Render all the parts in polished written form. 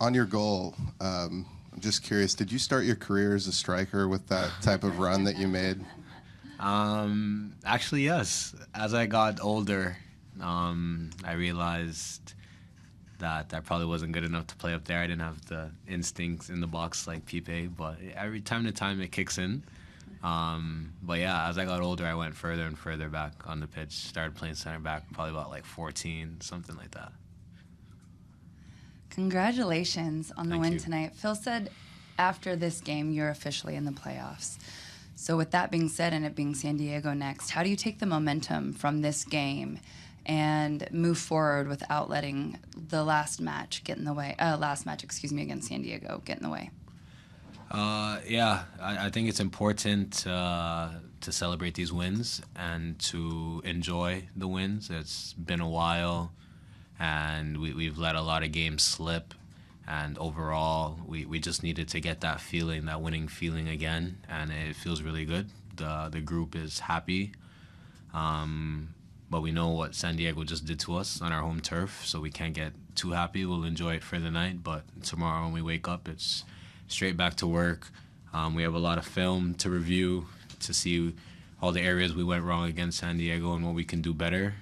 On your goal, I'm just curious, did you start your career as a striker with that type of run that you made? Actually, yes. As I got older, I realized that I probably wasn't good enough to play up there. I didn't have the instincts in the box like Pipe, but every time to time it kicks in. But yeah, as I got older, I went further and further back on the pitch. Started playing center back probably about like 14, something like that. Congratulations on the Thank win you. tonight. Phil said after this game, you're officially in the playoffs. So with that being said, and it being San Diego next, how do you take the momentum from this game and move forward without letting the last match get in the way? Against San Diego get in the way. Yeah, I think it's important to celebrate these wins and to enjoy the wins. It's been a while, and we've let a lot of games slip. And overall, we just needed to get that feeling, that winning feeling again, and it feels really good. The group is happy, but we know what San Diego just did to us on our home turf, so we can't get too happy. We'll enjoy it for the night, but tomorrow when we wake up, it's straight back to work. We have a lot of film to review to see all the areas we went wrong against San Diego and what we can do better.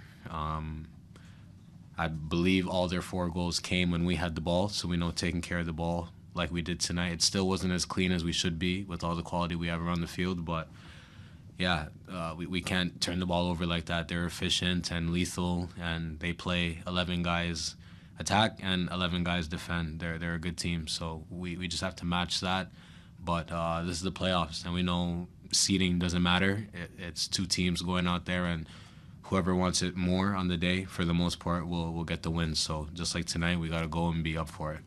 I believe all their 4 goals came when we had the ball, so we know taking care of the ball like we did tonight. It still wasn't as clean as we should be with all the quality we have around the field, but yeah, we can't turn the ball over like that. They're efficient and lethal, and they play 11 guys attack and 11 guys defend. They're a good team, so we just have to match that. But this is the playoffs, and we know seeding doesn't matter. It's 2 teams going out there, and whoever wants it more on the day, for the most part, will get the win. So just like tonight, we got to go and be up for it.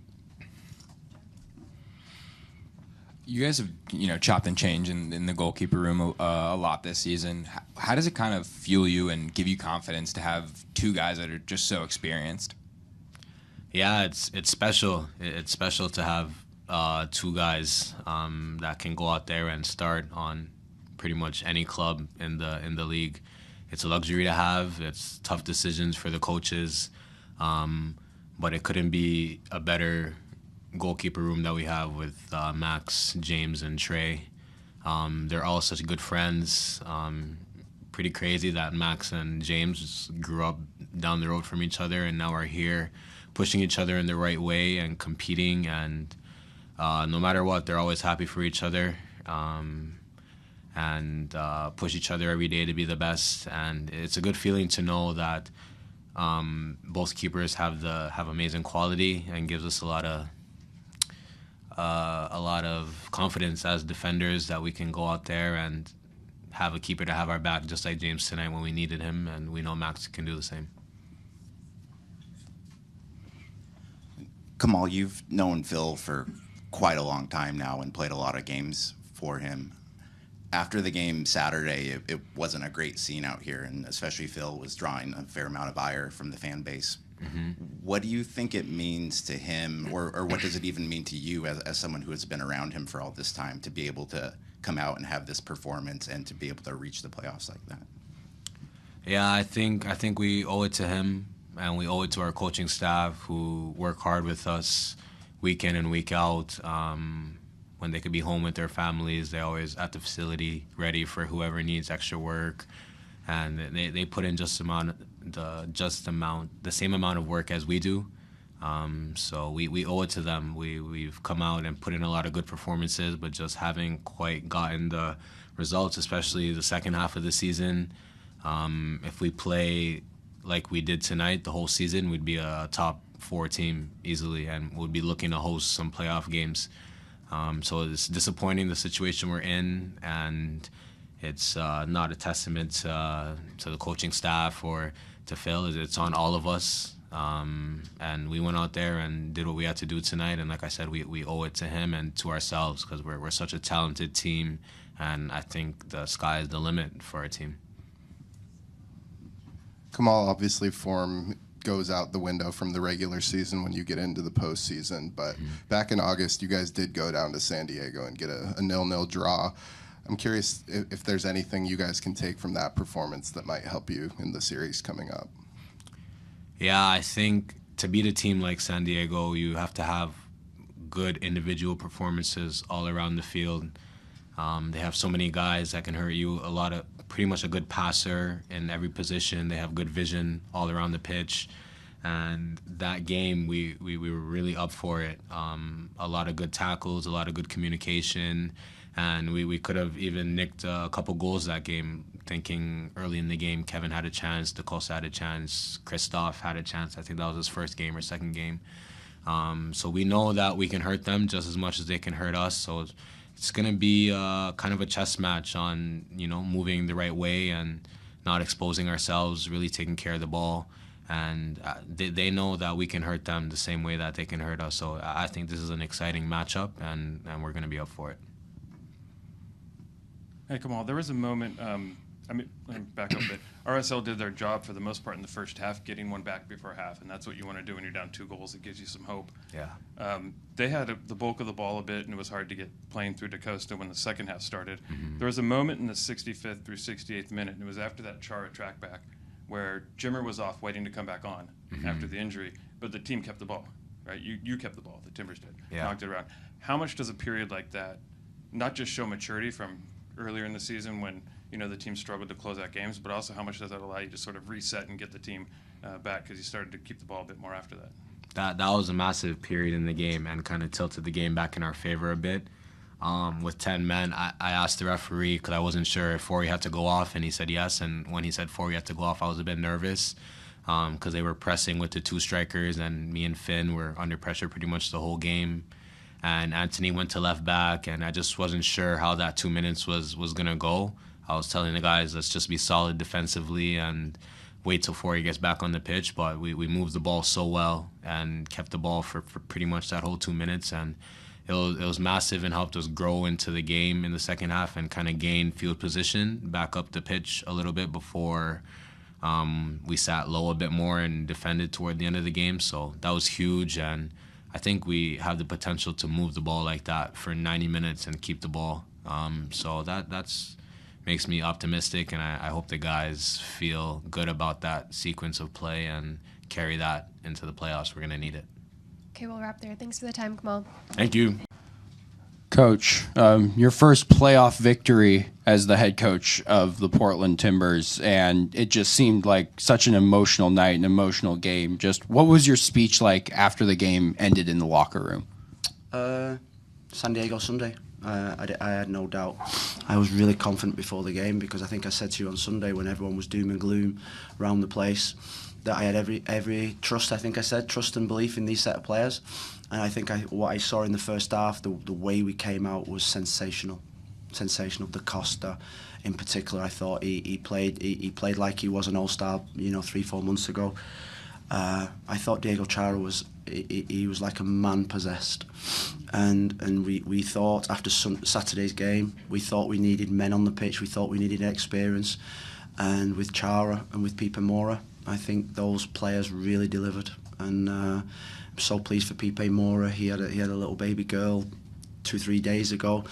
You guys have, chopped and changed in the goalkeeper room a lot this season. How does it kind of fuel you and give you confidence to have 2 guys that are just so experienced? Yeah, it's special. It's special to have 2 guys that can go out there and start on pretty much any club in the league. It's a luxury to have. It's tough decisions for the coaches, but it couldn't be a better goalkeeper room that we have with Max, James, and Trey. They're all such good friends. Pretty crazy that Max and James grew up down the road from each other and now are here pushing each other in the right way and competing, and no matter what, they're always happy for each other. And push each other every day to be the best. And it's a good feeling to know that both keepers have amazing quality, and gives us a lot of confidence as defenders that we can go out there and have a keeper to have our back, just like James tonight when we needed him, and we know Max can do the same. Kamal, you've known Phil for quite a long time now and played a lot of games for him. After the game Saturday, it wasn't a great scene out here, and especially Phil was drawing a fair amount of ire from the fan base. Mm-hmm. What do you think it means to him, or what does it even mean to you as someone who has been around him for all this time, to be able to come out and have this performance and to be able to reach the playoffs like that? Yeah, I think we owe it to him, and we owe it to our coaching staff who work hard with us week in and week out. When they could be home with their families, they're always at the facility ready for whoever needs extra work, and they put in the same amount of work as we do. So we owe it to them. We've come out and put in a lot of good performances, but just haven't quite gotten the results, especially the second half of the season. If we play like we did tonight the whole season, we'd be a top 4 team easily, and we'd be looking to host some playoff games. So it's disappointing, the situation we're in, and it's not a testament to the coaching staff or to Phil. It's on all of us, and we went out there and did what we had to do tonight, and like I said, we owe it to him and to ourselves, because we're such a talented team, and I think the sky is the limit for our team. Kamal, obviously form goes out the window from the regular season when you get into the postseason, but back in August, you guys did go down to San Diego and get a 0-0 draw. I'm curious if there's anything you guys can take from that performance that might help you in the series coming up. Yeah, I think to beat a team like San Diego, you have to have good individual performances all around the field. They have so many guys that can hurt you. Pretty much a good passer in every position. They have good vision all around the pitch. And that game, we were really up for it. A lot of good tackles, a lot of good communication, and we could have even nicked a couple goals that game. Thinking early in the game, Kevin had a chance, DeCosta had a chance, Christoph had a chance. I think that was his first game or second game. So we know that we can hurt them just as much as they can hurt us. So it's going to be kind of a chess match on, moving the right way and not exposing ourselves, really taking care of the ball. And they know that we can hurt them the same way that they can hurt us. So I think this is an exciting matchup, and we're going to be up for it. Hey, Kamal, there was a moment, let me back up a bit. RSL did their job for the most part in the first half, getting one back before half, and that's what you want to do when you're down 2 goals. It gives you some hope. Yeah. They had the bulk of the ball a bit, and it was hard to get playing through DeCosta when the second half started. There was a moment in the 65th through 68th minute, and it was after that Chara track back, where Jimmer was off waiting to come back on after the injury, but the team kept the ball, right? You kept the ball, the Timbers did, knocked it around. How much does a period like that not just show maturity from earlier in the season when the team struggled to close out games, but also how much does that allow you to sort of reset and get the team back because you started to keep the ball a bit more after that? That was a massive period in the game and kind of tilted the game back in our favor a bit. With 10 men, I asked the referee because I wasn't sure if Forey had to go off, and he said yes. And when he said Forey had to go off, I was a bit nervous because they were pressing with the 2 strikers, and me and Finn were under pressure pretty much the whole game. And Anthony went to left back, and I just wasn't sure how that 2 minutes was going to go. I was telling the guys, let's just be solid defensively and wait till Forey gets back on the pitch. But we moved the ball so well and kept the ball for pretty much that whole 2 minutes. And it was massive and helped us grow into the game in the second half and kind of gain field position, back up the pitch a little bit before we sat low a bit more and defended toward the end of the game. So that was huge, and I think we have the potential to move the ball like that for 90 minutes and keep the ball. So that's makes me optimistic, and I hope the guys feel good about that sequence of play and carry that into the playoffs. We're going to need it. Okay, we'll wrap there. Thanks for the time, Kamal. Thank you. Coach, your first playoff victory as the head coach of the Portland Timbers, and it just seemed like such an emotional night, an emotional game. Just what was your speech like after the game ended in the locker room? San Diego Sunday. I had no doubt. I was really confident before the game because I think I said to you on Sunday when everyone was doom and gloom around the place that I had every trust. I think I said trust and belief in these set of players, and I think what I saw in the first half, the way we came out was sensational. DeCosta, in particular, I thought he played like he was an all-star, 3-4 months ago. I thought Diego Chara was like a man possessed, and we thought after Saturday's game, we thought we needed men on the pitch, we thought we needed experience, and with Chara and with Pipe Mora, I think those players really delivered, and I'm so pleased for Pipe Mora. He had a little baby girl 2-3 days ago.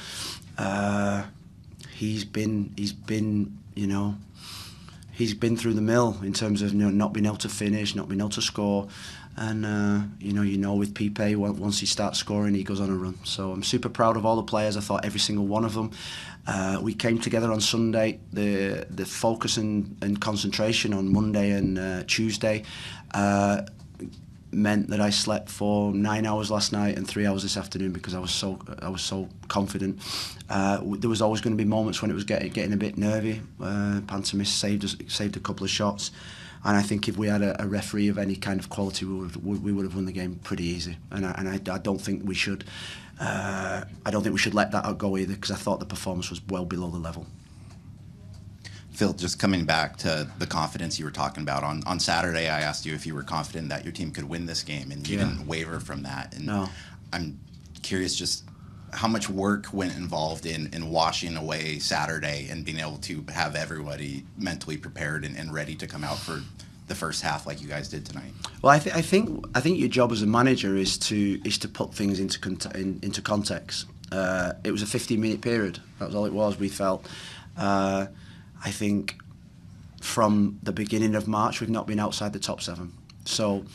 He's been through the mill in terms of not being able to finish, not being able to score, and with Pipe, once he starts scoring, he goes on a run. So I'm super proud of all the players. I thought every single one of them. We came together on Sunday. The focus and concentration on Monday and Tuesday meant that I slept for 9 hours last night and 3 hours this afternoon because I was so confident. There was always going to be moments when it was getting a bit nervy. Pantomis saved a couple of shots, and I think if we had a referee of any kind of quality, we would have won the game pretty easy. And I don't think we should. I don't think we should let that go either because I thought the performance was well below the level. Phil, just coming back to the confidence you were talking about, on Saturday I asked you if you were confident that your team could win this game, and you didn't waver from that. And no. I'm curious just how much work went involved in washing away Saturday and being able to have everybody mentally prepared and ready to come out for the first half like you guys did tonight. Well, I think your job as a manager is to put things into context. It was a 15-minute period. That was all it was. We felt. I think from the beginning of March we've not been outside the top 7. So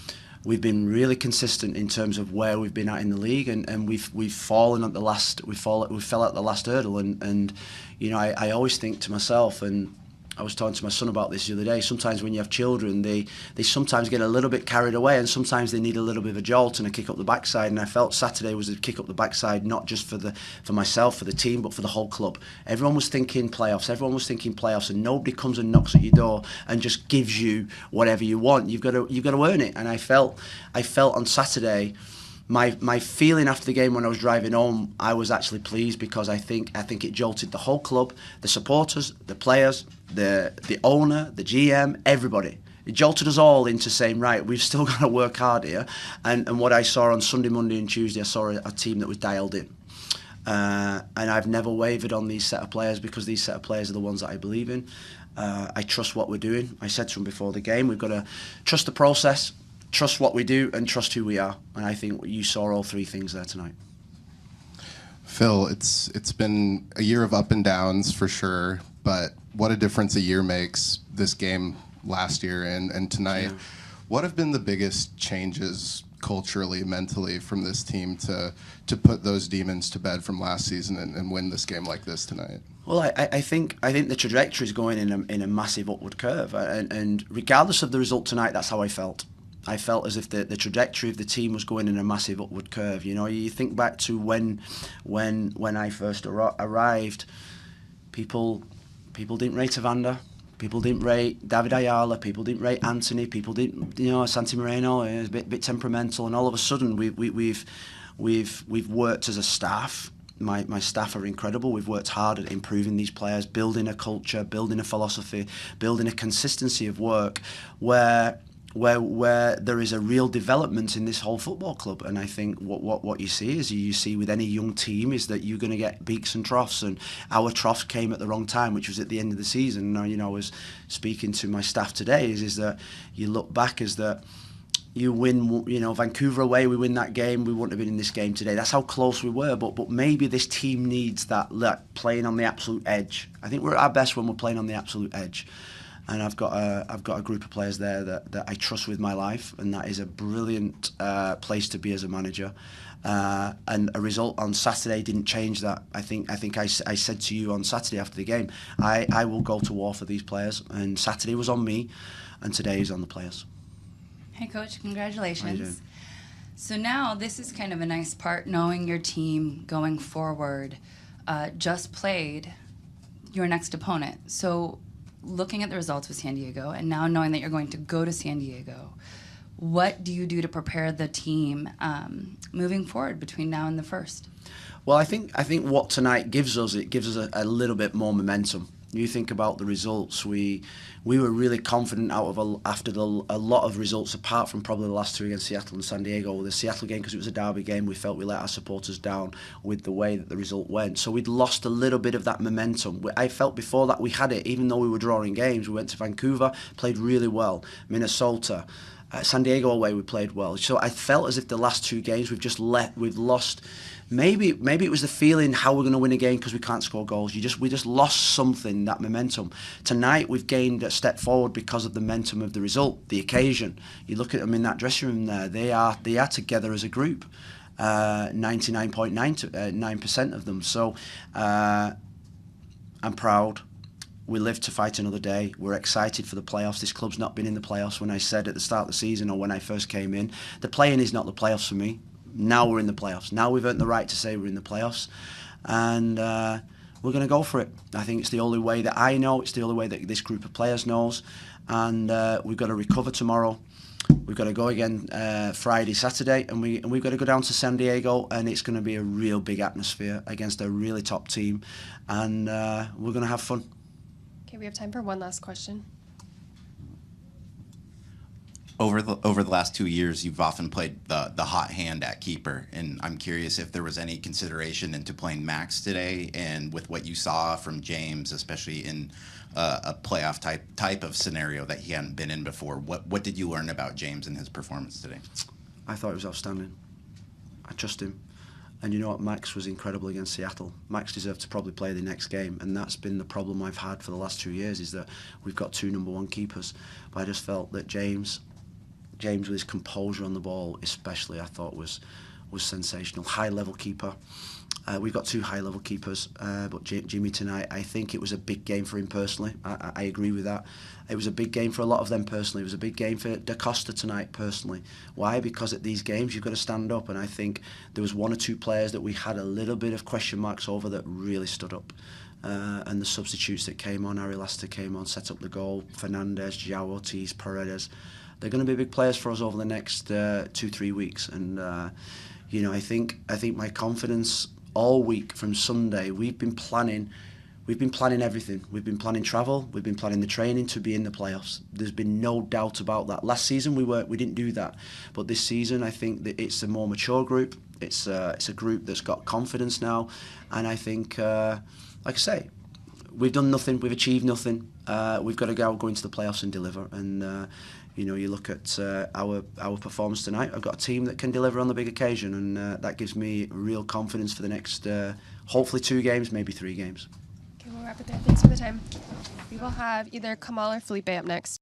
we've been really consistent in terms of where we've been at in the league, and we've fallen at the last we fell at the last hurdle, and you know, I always think to myself, and I was talking to my son about this the other day, sometimes when you have children, they sometimes get a little bit carried away, and sometimes they need a little bit of a jolt and a kick up the backside, and I felt Saturday was a kick up the backside, not just for myself, for the team, but for the whole club. Everyone was thinking playoffs, and nobody comes and knocks at your door and just gives you whatever you want. You've got to earn it, and I felt on Saturday, my feeling after the game when I was driving home, I was actually pleased, because I think it jolted the whole club, the supporters, the players, the owner, the GM, everybody. It jolted us all into saying, right, we've still got to work hard here. And what I saw on Sunday, Monday and Tuesday, I saw a team that was dialed in. And I've never wavered on these set of players, because these set of players are the ones that I believe in. I trust what we're doing. I said to them before the game, we've got to trust the process, trust what we do, and trust who we are. And I think you saw all three things there tonight. Phil, it's been a year of up and downs for sure, but what a difference a year makes. This game last year and tonight. Yeah. What have been the biggest changes culturally, mentally from this team to put those demons to bed from last season and win this game like this tonight? Well, I think the trajectory is going in a massive upward curve, and regardless of the result tonight, that's how I felt. I felt as if the trajectory of the team was going in a massive upward curve. You know, you think back to when I first arrived, people didn't rate Evander, people didn't rate David Ayala, people didn't rate Anthony, people didn't, you know, Santi Moreno is a bit temperamental, and all of a sudden we've worked as a staff. My staff are incredible. We've worked hard at improving these players, building a culture, building a philosophy, building a consistency of work where there is a real development in this whole football club. And I think what you see with any young team is that you're going to get peaks and troughs, and our troughs came at the wrong time, which was at the end of the season. Now, you know, I was speaking to my staff today, is that you look back as that you win, you know, Vancouver away, we win that game, we wouldn't have been in this game today. That's how close we were, but maybe this team needs that playing on the absolute edge. I think we're at our best when we're playing on the absolute edge. And I've got a group of players there that I trust with my life, and that is a brilliant place to be as a manager. And a result on Saturday didn't change that. I think I said to you on Saturday after the game, I will go to war for these players, and Saturday was on me, and today is on the players. Hey, Coach, congratulations. So now this is kind of a nice part, knowing your team going forward just played your next opponent. So looking at the results with San Diego, and now knowing that you're going to go to San Diego, what do you do to prepare the team moving forward between now and the first? Well, I think what tonight gives us a little bit more momentum. You think about the results. We were really confident after a lot of results, apart from probably the last two against Seattle and San Diego. The Seattle game, because it was a derby game, we felt we let our supporters down with the way that the result went. So we'd lost a little bit of that momentum. I felt before that we had it, even though we were drawing games. We went to Vancouver, played really well. Minnesota, San Diego away, we played well. So I felt as if the last two games we've lost. Maybe it was the feeling how we're going to win a game because we can't score goals. We just lost something, that momentum. Tonight we've gained a step forward because of the momentum of the result, the occasion. You look at them in that dressing room there; they are together as a group, 99.9% of them. So I'm proud. We live to fight another day. We're excited for the playoffs. This club's not been in the playoffs. When I said at the start of the season, or when I first came in, the play-in is not the playoffs for me. Now we're in the playoffs. Now we've earned the right to say we're in the playoffs, and we're going to go for it. I think it's the only way that I know. It's the only way that this group of players knows, and we've got to recover tomorrow. We've got to go again Friday, Saturday, and we've got to go down to San Diego, and it's going to be a real big atmosphere against a really top team, and we're going to have fun. Okay, we have time for one last question. Over the last 2 years, you've often played the hot hand at keeper, and I'm curious if there was any consideration into playing Max today, and with what you saw from James, especially in a playoff type of scenario that he hadn't been in before. What did you learn about James and his performance today? I thought he was outstanding. I trust him. And you know what? Max was incredible against Seattle. Max deserved to probably play the next game, and that's been the problem I've had for the last 2 years, is that we've got two number one keepers. But I just felt that James James with his composure on the ball, especially, I thought was sensational. High level keeper. We've got 2 high-level keepers, but Jimmy tonight, I think it was a big game for him personally. I agree with that. It was a big game for a lot of them personally. It was a big game for Da Costa tonight personally. Why? Because at these games you've got to stand up, and I think there was 1 or 2 players that we had a little bit of question marks over that really stood up. And the substitutes that came on, Ari Laster came on, set up the goal. Fernandez, João Ortiz, Paredes. They're going to be big players for us over the next 2-3 weeks, and I think my confidence all week from Sunday, we've been planning everything. We've been planning travel, we've been planning the training to be in the playoffs. There's been no doubt about that. Last season we didn't do that, but this season I think that it's a more mature group. It's a group that's got confidence now, and I think, like I say, we've done nothing, we've achieved nothing. We've got to go into the playoffs and deliver. And you look at our performance tonight. I've got a team that can deliver on the big occasion, and that gives me real confidence for the next, hopefully 2 games, maybe 3 games. Okay, we'll wrap it there. Thanks for the time. We will have either Kamal or Felipe up next.